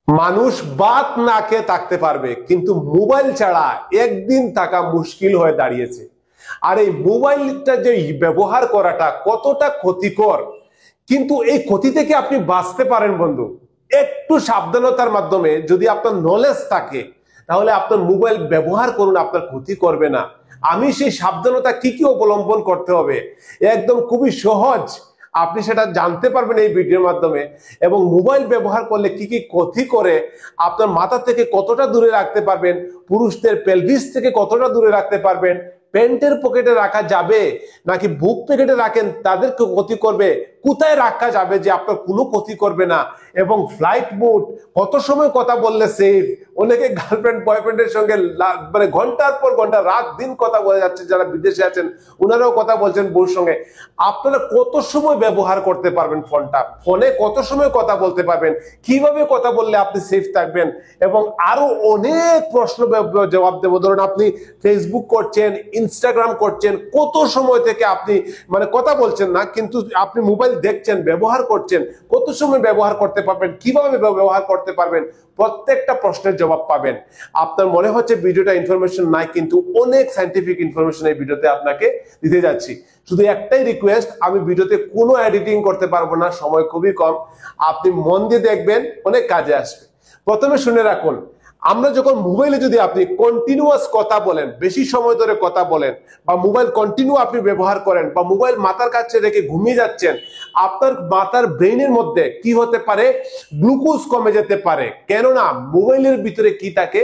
মানুষ বাত না খেয়ে থাকতে পারবে, কিন্তু মোবাইল ছাড়া একদিন থাকা মুশকিল হয়ে দাঁড়িয়েছে। আর এই মোবাইলটা যে ব্যবহার করাটা কতটা ক্ষতিকর, কিন্তু এই ক্ষতি থেকে আপনি বাঁচতে পারেন বন্ধু। একটু সাবধানতার মাধ্যমে যদি আপনার নলেজ থাকে, তাহলে আপনার মোবাইল ব্যবহার করুন, আপনার ক্ষতি করবে না। আমি সেই সাবধানতা কি কি অবলম্বন করতে হবে, একদম খুবই সহজ, আপনি সেটা জানতে পারবেন এই ভিডিওর মাধ্যমে। এবং মোবাইল ব্যবহার করলে কি কি ক্ষতি করে, আপনার মাথা থেকে কতটা দূরে রাখতে পারবেন, পুরুষদের পেলভিস থেকে কতটা দূরে রাখতে পারবেন, প্যান্টের পকেটে রাখা যাবে নাকি বুক পকেটে রাখেন তাদেরকে ক্ষতি করবে, কোথায় রাখা যাবে যে আপনার কোনো ক্ষতি করবে না, এবং ফ্লাইট মোড কত সময় কথা বললে সেফ। অনেকে গার্লফ্রেন্ড বয়ফ্রেন্ডের সঙ্গে মানে ঘন্টার পর ঘন্টা রাত দিন কথা বলে যাচ্ছে, যারা বিদেশে আছেন ওনারাও কথা বলছেন বউর সঙ্গে। আপনারা কত সময় ব্যবহার করতে পারবেন ফোনটা, ফোনে কত সময় কথা বলতে পারবেন, কিভাবে কথা বললে আপনি সেফ থাকবেন, এবং আরো অনেক প্রশ্ন জবাব দেবো। ধরুন আপনি ফেসবুক করছেন, ইনস্টাগ্রাম করছেন, কত সময় থেকে আপনি মানে কথা বলছেন না, কিন্তু আপনি মোবাইল দেখছেন, ব্যবহার করছেন, কত সময় ব্যবহার করতে পারবেন, কিভাবে ব্যবহার করতে পারবেন, প্রত্যেকটা প্রশ্নের জবাব পাবেন। আপনার মনে হচ্ছে ভিডিওটা ইনফরমেশন নাই, কিন্তু অনেক সায়েন্টিফিক ইনফরমেশন এই ভিডিওতে আপনাকে দিতে যাচ্ছি। শুধু একটাই রিকোয়েস্ট, আমি ভিডিওতে কোনো এডিটিং করতে পারবো না, সময় খুবই কম, আপনি মন দিয়ে দেখবেন, অনেক কাজে আসবে। প্রথমে শুনে রাখুন, আমরা যখন মোবাইলে যদি আপনি কন্টিনিউয়াস কথা বলেন, বেশি সময় ধরে কথা বলেন, বা মোবাইল কন্টিনিউ আপনি ব্যবহার করেন, বা মোবাইল মাথার কাছে রেখে ঘুমিয়ে যাচ্ছেন, আপনার মাথার ব্রেইনের মধ্যে কি হতে পারে, গ্লুকোজ কমে যেতে পারে। কেননা মোবাইলের ভিতরে কি থাকে,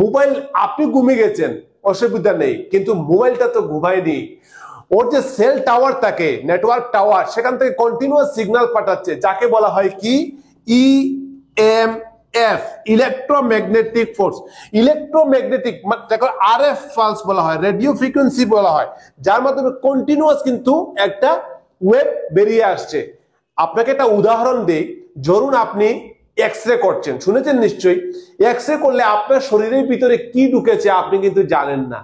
মোবাইল আপনি ঘুমিয়ে গেছেন অসুবিধা নেই, কিন্তু মোবাইলটা তো ঘুমায়নি। ওর যে সেল টাওয়ার থাকে, নেটওয়ার্ক টাওয়ার, সেখান থেকে কন্টিনিউয়াস সিগন্যাল পাঠাচ্ছে, যাকে বলা হয় কি ইএমএফ, ইলেকট্রোম্যাগনেটিক ফোর্স। ইলেকট্রোম্যাগনেটিক যাকে আরএফ পালস বলা হয়, রেডিও ফ্রিকোয়েন্সি বলা হয়, যার মাধ্যমে কন্টিনিউয়াস কিন্তু একটা ওয়েভ বেরিয়ে আসছে। আপনাকে একটা উদাহরণ দেই, ধরুন আপনি এক্স-রে করছেন, শুনেছেন নিশ্চয়ই। এক্স-রে করলে আপনার শরীরের ভিতরে কি ঢুকেছে আপনি কিন্তু জানেন না,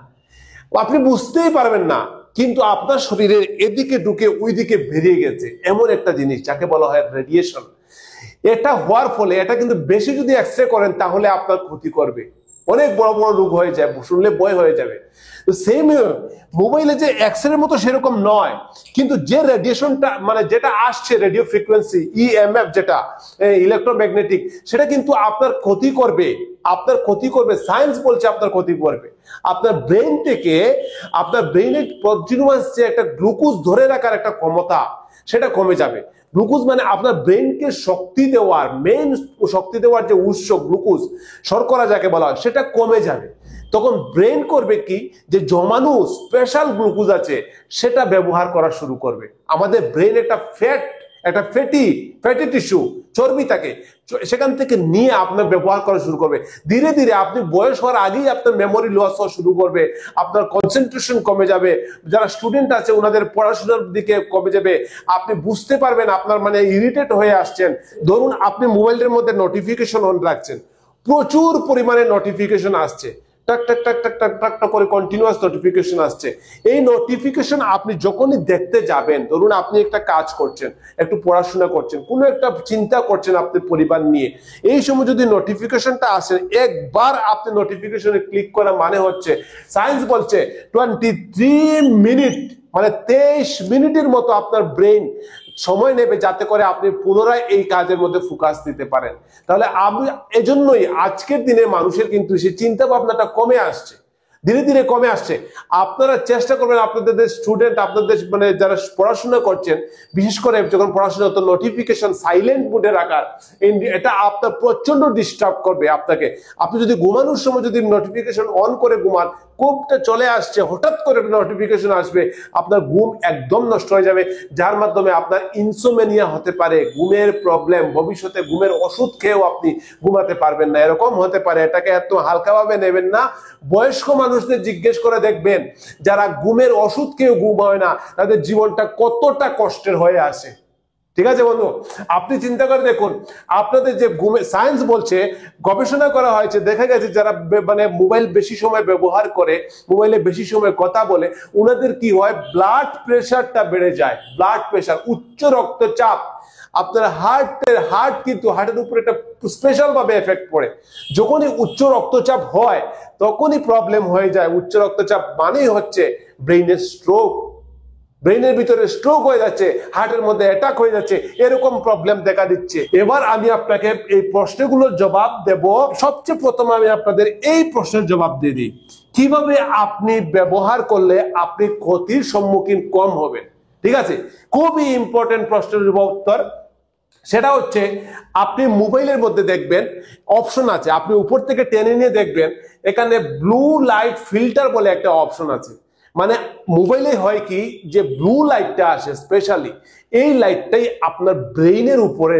আপনি বুঝতেই পারবেন না, কিন্তু আপনার শরীরের এদিকে ঢুকে ওইদিকে বেরিয়ে গেছে, এমন একটা জিনিস যাকে বলা হয় রেডিয়েশন। এটা হওয়ার ফলে, এটা কিন্তু বেশি যদি এক্সরে করেন তাহলে আপনার ক্ষতি করবে, অনেক বড় বড় রোগ হয়ে যায়, শুনলে ভয় হয়ে যাবে। তো সেম মোবাইলে যে এক্সরে মতো সেরকম নয়, কিন্তু যে রেডিয়েশনটা মানে যেটা আসছে, রেডিও ফ্রিকোয়েন্সি ইএমএফ, যেটা ইলেকট্রোম্যাগনেটিক, সেটা কিন্তু আপনার ক্ষতি করবে, আপনার ক্ষতি করবে। সায়েন্স বলছে আপনার ক্ষতি করবে। আপনার ব্রেন থেকে, আপনার ব্রেনের কন্টিনিউয়াস যে একটা গ্লুকোজ ধরে রাখার একটা ক্ষমতা, সেটা কমে যাবে। গ্লুকোজ মানে আপনার ব্রেনকে শক্তি দেওয়ার, মেইন শক্তি দেওয়ার যে উৎস গ্লুকোজ, শর্করা যাকে বলা হয়, সেটা কমে যাবে। তখন ব্রেন করবে কি, যে জমানো স্পেশাল গ্লুকোজ আছে সেটা ব্যবহার করা শুরু করবে। আমাদের ব্রেন একটা ফ্যাটি টিস্যু, চর্বি থাকে, সেখান থেকে নিয়ে আপনার ব্যবহার করা শুরু করবে। ধীরে ধীরে আপনি বয়স হওয়ার আগেই আপনার মেমোরি লস হওয়া শুরু করবে, আপনার কনসেন্ট্রেশন কমে যাবে, যারা স্টুডেন্ট আছে ওনাদের পড়াশোনার দিকে কমে যাবে, আপনি বুঝতে পারবেন আপনার মানে ইরিটেট হয়ে আসছেন। ধরুন আপনি মোবাইলের মধ্যে নোটিফিকেশন অন রাখছেন, প্রচুর পরিমাণে নোটিফিকেশন আসছে, টাক টাক টাক টাক টাক টাক টাক করে কন্টিনিউয়াস নোটিফিকেশন আসছে। এই নোটিফিকেশন আপনি যখনই দেখতে যাবেন, ধরুন আপনি একটা কাজ করছেন, একটু পড়াশোনা করছেন, কোনো একটা চিন্তা করছেন আপনার পরিবার নিয়ে, এই সময় যদি নোটিফিকেশনটা আসে, একবার আপনি নোটিফিকেশনে ক্লিক করা মানে হচ্ছে, সায়েন্স বলছে 23 মিনিট, মানে 23 মিনিটের মতো আপনার ব্রেন সময় নেবে, যাতে করে আপনি পুনরায় এই কাজের মধ্যে ফোকাস দিতে পারেন। তাহলে আমি এজন্যই আজকের দিনে মানুষের কিন্তু সেই চিন্তা ভাবনাটা কমে আসছে, ধীরে ধীরে কমে আসছে। আপনারা চেষ্টা করবেন আপনাদের স্টুডেন্ট, আপনাদের মানে যারা পড়াশোনা করছেন, বিশেষ করে যখন পড়াশোনা হতো, নোটিফিকেশন সাইলেন্ট মোডে রাখার। এটা আপনার প্রচন্ড ডিস্টার্ব করবে আপনাকে। আপনি যদি ঘুমানোর সময় যদি নোটিফিকেশন অন করে ঘুমান, ঘুমটা চলে আসছে, হঠাৎ করে নোটিফিকেশন আসবে, আপনার ঘুম একদম নষ্ট হয়ে যাবে, যার মাধ্যমে আপনার ইনসোমেনিয়া হতে পারে, ঘুমের প্রবলেম, ভবিষ্যতে ঘুমের ওষুধ খেয়েও আপনি ঘুমাতে পারবেন না, এরকম হতে পারে। এটাকে এত হালকাভাবে নেবেন না। বয়স্ক মানুষদের জিজ্ঞেস করে দেখবেন, যারা ঘুমের ওষুধ খেয়েও ঘুম হয় না, তাদের জীবনটা কতটা কষ্টের হয়ে আসে। ঠিক আছে বন্ধু, আপনি চিন্তা করে দেখুন, আপনাদের যে ঘুমে, সায়েন্স বলছে, গবেষণা করা হয়েছে, দেখা গেছে যারা মানে মোবাইল বেশি সময় ব্যবহার করে, মোবাইলে বেশি সময় কথা বলে, ওনাদের কি হয়, ব্লাড প্রেশারটা বেড়ে যায়, ব্লাড প্রেশার, উচ্চ রক্তচাপ। আপনার হার্ট কিন্তু হার্টের উপরে একটা স্পেশাল ভাবে এফেক্ট পড়ে। যখনই উচ্চ রক্তচাপ হয় তখনই প্রবলেম হয়ে যায়। উচ্চ রক্তচাপ মানেই হচ্ছে ব্রেইনের স্ট্রোক, ব্রেইনের ভিতরে স্ট্রোক হয়ে যাচ্ছে, হার্টের মধ্যে অ্যাটাক হয়ে যাচ্ছে, এরকম প্রবলেম দেখা দিচ্ছে। এবার আমি আপনাকে এই প্রশ্নগুলোর জবাব দেব। সবচেয়ে প্রথমে আমি আপনাদের এই প্রশ্নের জবাব দিয়ে দিই, কিভাবে আপনি ব্যবহার করলে আপনি ক্ষতির সম্মুখীন কম হবেন। ঠিক আছে, খুবই ইম্পর্টেন্ট প্রশ্নের উত্তর। সেটা হচ্ছে আপনি মোবাইলের মধ্যে দেখবেন অপশন আছে, আপনি উপর থেকে টেনে নিয়ে দেখবেন এখানে ব্লু লাইট ফিল্টার বলে একটা অপশন আছে। মানে মোবাইলে হয় কি যে ব্লু লাইটটা আসে স্পেশালি, এই লাইটটাই আপনার ব্রেইনের উপরে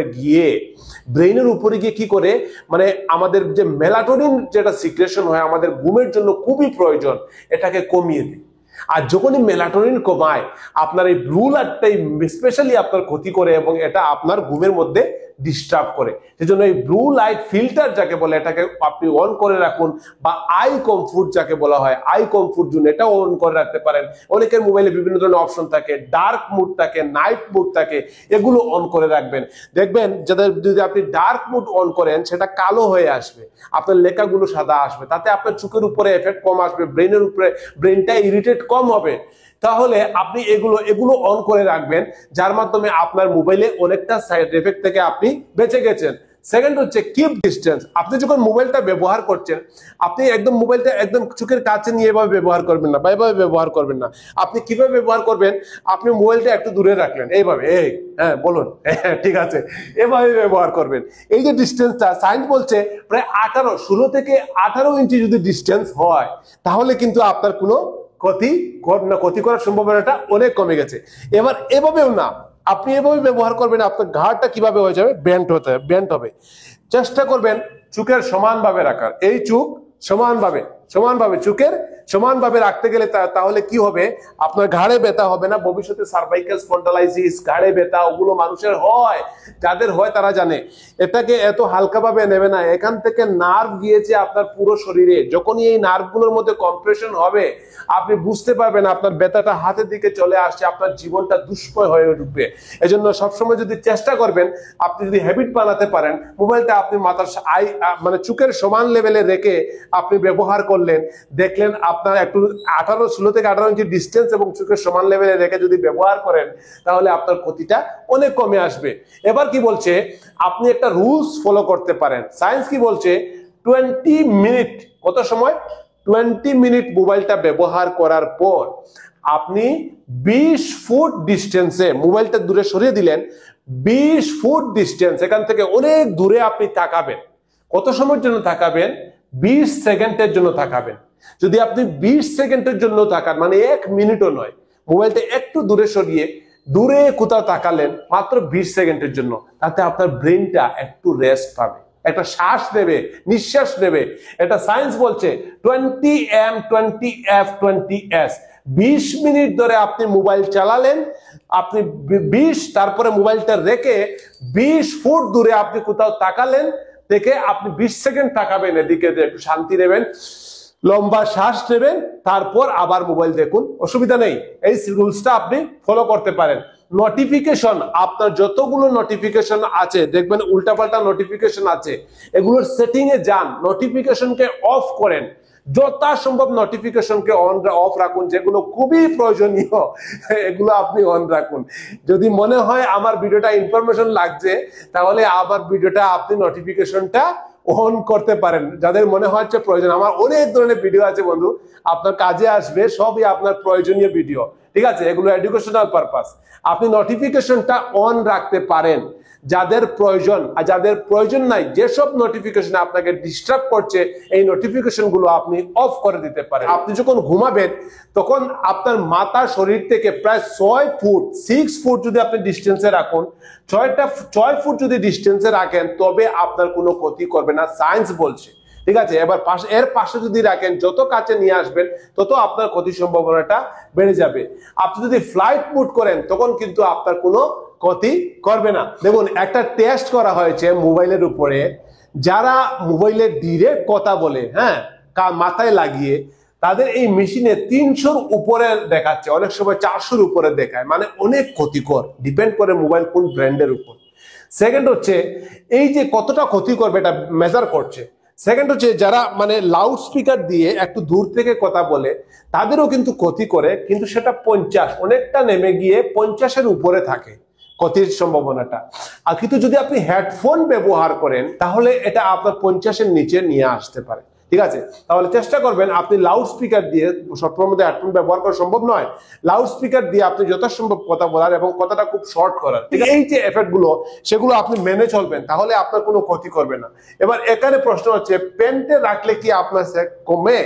গিয়ে কি করে, মানে আমাদের যে মেলাটোনিন যেটা সিক্রেশন হয় আমাদের ঘুমের জন্য খুবই প্রয়োজন, এটাকে কমিয়ে দেয়। আর যখনই মেলাটোনিন কমায় আপনার এই ব্লু লাইটটাই স্পেশালি আপনার ক্ষতি করে এবং এটা আপনার ঘুমের মধ্যে ডিস্টার্ব করে। সেজন্য এই ব্লু লাইট ফিল্টার যাকে বলে এটাকে আপনি অন করে রাখুন, বা আই কমফোর্ট যাকে বলা হয় আই কমফোর্ট জোন, এটা অন করে রাখতে পারেন। অনেকের মোবাইলে বিভিন্ন ধরনের অপশন থাকে, ডার্ক মুড থাকে, নাইট মুড থাকে, এগুলো অন করে রাখবেন। দেখবেন যাদের যদি আপনি ডার্ক মুড অন করেন সেটা কালো হয়ে আসবে, আপনার লেখাগুলো সাদা আসবে, তাতে আপনার চোখের উপরে এফেক্ট কম আসবে, ব্রেনের উপরে ব্রেনটা ইরিটেট কম হবে। তাহলে আপনি এগুলো অন করে রাখবেন, যার মাধ্যমে আপনার মোবাইলে অনেকটা সাইড এফেক্ট থেকে আপনি বেঁচে গেছেন। সেকেন্ড হচ্ছে কিপ ডিস্টেন্স। আপনি যখন মোবাইলটা ব্যবহার করছেন আপনি একদম মোবাইলটা একদম চোখের কাছে নিয়ে এভাবে ব্যবহার করবেন না, বা এভাবে ব্যবহার করবেন না। আপনি কিভাবে ব্যবহার করবেন, আপনি মোবাইলটা একটু দূরে রাখলেন এইভাবে, এই হ্যাঁ বলুন, ঠিক আছে, এভাবে ব্যবহার করবেন। এই যে ডিস্টেন্সটা সায়েন্স বলছে প্রায় 16 থেকে 18 ইঞ্চি যদি ডিস্টেন্স হয় তাহলে কিন্তু আপনার কোনো ক্ষতি করার সম্ভাবনাটা অনেক কমে গেছে। এবার এভাবেও না, আপনি এভাবে ব্যবহার করবেন, আপনার ঘাড়টা কিভাবে হয়ে যাবে, বেন্ট হবে। চেষ্টা করবেন চোখের সমানভাবে রাখার, এই চোখ সমানভাবে চোখের সমানভাবে রাখতে গেলে তাহলে কি হবে, আপনার ঘাড়ে ব্যথা হবে না। ভবিষ্যতে সার্ভাইকাল স্পন্ডালাইসিস, ঘাড়ে ব্যথা, ওগুলো মানুষের হয়, যাদের হয় তারা জানে। এটাকে এত হালকাভাবে নেবে না, এখান থেকে নার্ভ গিয়েছে আপনার পুরো শরীরে। যখনই এই নার্ভগুলোর মধ্যে কম্প্রেশন হবে আপনি বুঝতে পারবেন আপনার ব্যথাটা হাতের দিকে চলে আসছে, আপনার জীবনটা দুষ্কর হয়ে উঠবে। এজন্য সবসময় যদি চেষ্টা করবেন, আপনি যদি হ্যাবিট বানাতে পারেন, মোবাইলটা আপনি মাথার মানে চোখের সমান লেভেলে রেখে আপনি ব্যবহার করলেন, দেখলেন আপনার একটু 16 থেকে 18 ইঞ্চি ডিস্টেন্স এবং চোখের সমান লেভেলে রেখে যদি ব্যবহার করেন তাহলে আপনার ক্ষতিটা অনেক কমে আসবে। এবার কি বলছে, আপনি একটা রুলস ফলো করতে পারেন। সায়েন্স কি বলছে, 20 মিনিট, কত সময়, 20 মিনিট মোবাইলটা ব্যবহার করার পর আপনি 20 ফুট ডিস্টেন্সে মোবাইলটা দূরে সরিয়ে দিলেন, 20 ফুট ডিস্টেন্স এখান থেকে অনেক দূরে আপনি তাকাবেন। কত সময়ের জন্য তাকাবেন, 20 সেকেন্ডের জন্য তাকাবেন। যদি আপনি 20 সেকেন্ডের জন্য তাকান, মানে 1 মিনিটও নয়, মোবাইলটা একটু দূরে সরিয়ে দূরে কোথাও তাকালেন মাত্র 20 সেকেন্ডের জন্য, তাতে আপনার ব্রেনটা একটু রেস্ট পাবে, একটা শ্বাস নেবে, নিঃশ্বাস নেবে। এটা সায়েন্স বলছে 20M 20F 20S। 20 মিনিট ধরে আপনি মোবাইল চালালেন, আপনি 20, তারপরে মোবাইলটা রেখে 20 ফুট দূরে আপনি কোথাও তাকালেন, থেকে আপনি 20 সেকেন্ড তাকাবেন, এদিকে একটু শান্তি নেবেন, লম্বা শ্বাস নেবেন, তারপর আবার মোবাইল দেখুন, অসুবিধা নেই। এই রুলসটা আপনি ফলো করতে পারেন। নোটিফিকেশন, আপনার যতগুলো নোটিফিকেশন আছে দেখবেন উল্টাপাল্টা নোটিফিকেশন আছে, এগুলোর সেটিং এ যান, নোটিফিকেশনকে অফ করেন। যথাসম্ভব নোটিফিকেশনকে অফ রাখুন, যেগুলো খুবই প্রয়োজনীয় এগুলো আপনি অন রাখুন। যদি মনে হয় আমার ভিডিওটা ইনফরমেশন লাগছে তাহলে আবার ভিডিওটা আপনি নোটিফিকেশনটা অন করতে পারেন। যাদের মনে হচ্ছে প্রয়োজন, আমার অনেক ধরনের ভিডিও আছে বন্ধু, আপনার কাজে আসবে, সবই আপনার প্রয়োজনীয় ভিডিও, ঠিক আছে, এগুলো এডুকেশনাল পারপাস। আপনি নোটিফিকেশনটা অন রাখতে পারেন যাদের প্রয়োজন, আর যাদের প্রয়োজন নাই, যেসব নোটিফিকেশন আপনাকে ডিস্টার্ব করছে এই নোটিফিকেশন গুলো আপনি অফ করে দিতে পারেন। আপনি যখন ঘুমাবেন তখন আপনার মাথা শরীর থেকে প্রায় 6 ফুট যদি আপনি ডিস্টেন্সে রাখুন, 6 ফুট যদি ডিস্টেন্সে রাখেন তবে আপনার কোনো ক্ষতি করবে না, সায়েন্স বলছে, ঠিক আছে। এবার এর পাশে যদি রাখেন, যত কাছে নিয়ে আসবেন তত আপনার ক্ষতির সম্ভাবনাটা বেড়ে যাবে। আপনি যদি ফ্লাইট মুড করেন তখন কিন্তু আপনার কোনো ক্ষতি করবে না। দেখুন, একটা টেস্ট করা হয়েছে মোবাইলের উপরে, যারা মোবাইলে ডিরেক্ট কথা বলে, হ্যাঁ, মাথায় লাগিয়ে, তাদের এই মেশিনে 300-র উপরে দেখাচ্ছে, অনেক সময় 400-র উপরে দেখায়, মানে অনেক ক্ষতিকর। ডিপেন্ড করে মোবাইল কোন ব্র্যান্ডের উপর। সেকেন্ড হচ্ছে এই যে কতটা ক্ষতি করবে এটা মেজার করছে। সেকেন্ড হচ্ছে যারা মানে লাউড স্পিকার দিয়ে একটু দূর থেকে কথা বলে তাদেরও কিন্তু ক্ষতি করে, কিন্তু সেটা 50 অনেকটা নেমে গিয়ে 50-এর উপরে থাকে ক্ষতির সম্ভাবনাটা। আর কিন্তু যদি আপনি হেডফোন ব্যবহার করেন তাহলে এটা আপনার 50-এর নিচে নিয়ে আসতে পারে। ঠিক আছে, তাহলে চেষ্টা করবেন আপনি লাউড স্পিকার দিয়ে, সবসময় মধ্যে হেডফোন ব্যবহার করা সম্ভব নয়, লাউড স্পিকার দিয়ে আপনি যথাসম্ভব কথা বলার এবং কথাটা খুব শর্ট করার। ঠিক আছে, এই যে এফেক্ট গুলো সেগুলো আপনি মেনে চলবেন, তাহলে আপনার কোনো ক্ষতি করবে না। এবার এখানে প্রশ্ন হচ্ছে পেন্টে রাখলে কি আপনার সেক কমে?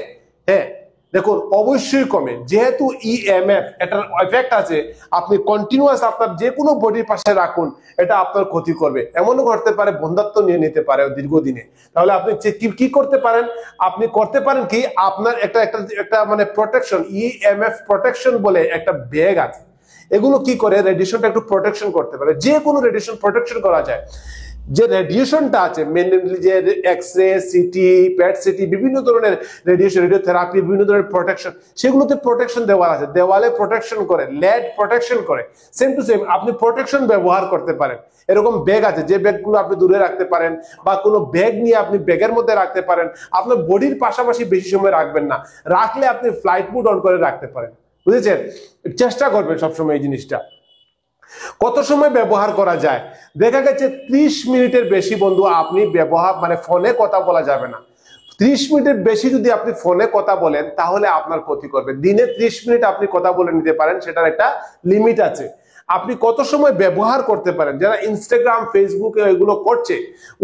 হ্যাঁ, দেখুন অবশ্যই কমে, যেহেতু ইএমএফ এটার এফেক্ট আছে। আপনি কন্টিনিউয়াস আপনার যে কোনো বডির পাশে রাখুন, এটা আপনার ক্ষতি করবে। এমনও করতে পারে বন্ধাত্ব নিয়ে নিতে পারে দীর্ঘদিনে। তাহলে আপনি কি করতে পারেন? আপনি করতে পারেন কি, আপনার একটা মানে প্রোটেকশন, ইএমএফ প্রোটেকশন বলে একটা ব্যাগ আছে। এগুলো কি করে রেডিয়েশনটা একটু প্রোটেকশন করতে পারে। যে কোনো রেডিয়েশন প্রোটেকশন করা যায়। যে রেডিয়েশনটা আছে মেনলি যে এক্স-রে, সিটি, পেট সিটি, বিভিন্ন ধরনের রেডিয়েশন, রেডিওথেরাপি, বিভিন্ন ধরনের প্রোটেকশন, সেগুলোতে প্রোটেকশন দেওয়া আছে। দেওয়ালে প্রোটেকশন করে, লেড প্রোটেকশন করে, সেম টু সেম আপনি প্রোটেকশন ব্যবহার করতে পারেন। এরকম ব্যাগ আছে, যে ব্যাগগুলো আপনি দূরে রাখতে পারেন, বা কোনো ব্যাগ নিয়ে আপনি ব্যাগের মধ্যে রাখতে পারেন। আপনার বডির পাশাপাশি বেশি সময় রাখবেন না, রাখলে আপনি ফ্লাইট মোড অন করে রাখতে পারেন। বুঝেছেন? চেষ্টা করবেন সবসময় এই জিনিসটা। কত সময় ব্যবহার করা যায়? দেখা গেছে 30 মিনিটের বেশি বন্ধু আপনি ব্যবহার মানে ফোনে কথা বলা যাবে না। 30 মিনিটের বেশি যদি আপনি ফোনে কথা বলেন তাহলে আপনার ক্ষতি করবে। দিনে 30 মিনিট আপনি কথা বলে নিতে পারেন, সেটার একটা লিমিট আছে। আপনি কত সময় ব্যবহার করতে পারেন? যারা ইনস্টাগ্রাম, ফেসবুকে এগুলো করছে,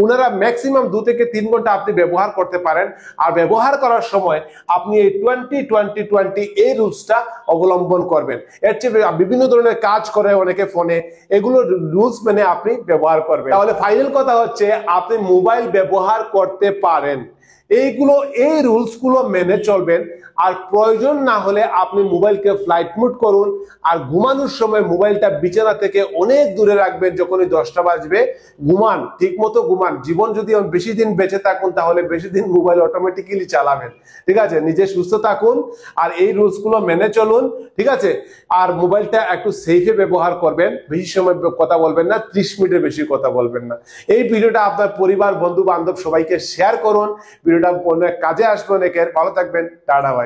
ওনারা ম্যাক্সিমাম 2 থেকে 3 ঘন্টা আপনি ব্যবহার করতে পারেন। আর ব্যবহার করার সময় আপনি এই 20-20-20 এই রুলসটা অবলম্বন করবেন। এর চেয়ে বিভিন্ন ধরনের কাজ করে অনেকে ফোনে, এগুলো রুলস মেনে আপনি ব্যবহার করবেন। তাহলে ফাইনাল কথা হচ্ছে আপনি মোবাইল ব্যবহার করতে পারেন, এই রুলস গুলো মেনে চলবেন। আর প্রয়োজন না হলে আপনি মোবাইলকে ফ্লাইট মোড করুন, আর ঘুমানোর সময় মোবাইলটা বিছানা থেকে অনেক দূরে রাখবেন। যখনই 10টা বাজবে ঘুমান, ঠিক মতো ঘুমান। জীবন যদি বেশি দিন বেঁচে থাকুন তাহলে বেশি দিন মোবাইল অটোমেটিক্যালি চালাবেন। ঠিক আছে, নিজে সুস্থ থাকুন আর এই রুলস গুলো মেনে চলুন। ঠিক আছে, আর মোবাইলটা একটু সেফে ব্যবহার করবেন, বেশি সময় কথা বলবেন না, 30 মিনিটের বেশি কথা বলবেন না। এই ভিডিওটা আপনার পরিবার, বন্ধু বান্ধব সবাইকে শেয়ার করুন। ভিডিওটা অনেক কাজে আসবে অনেকের। ভালো থাকবেন, টাটা ভাই।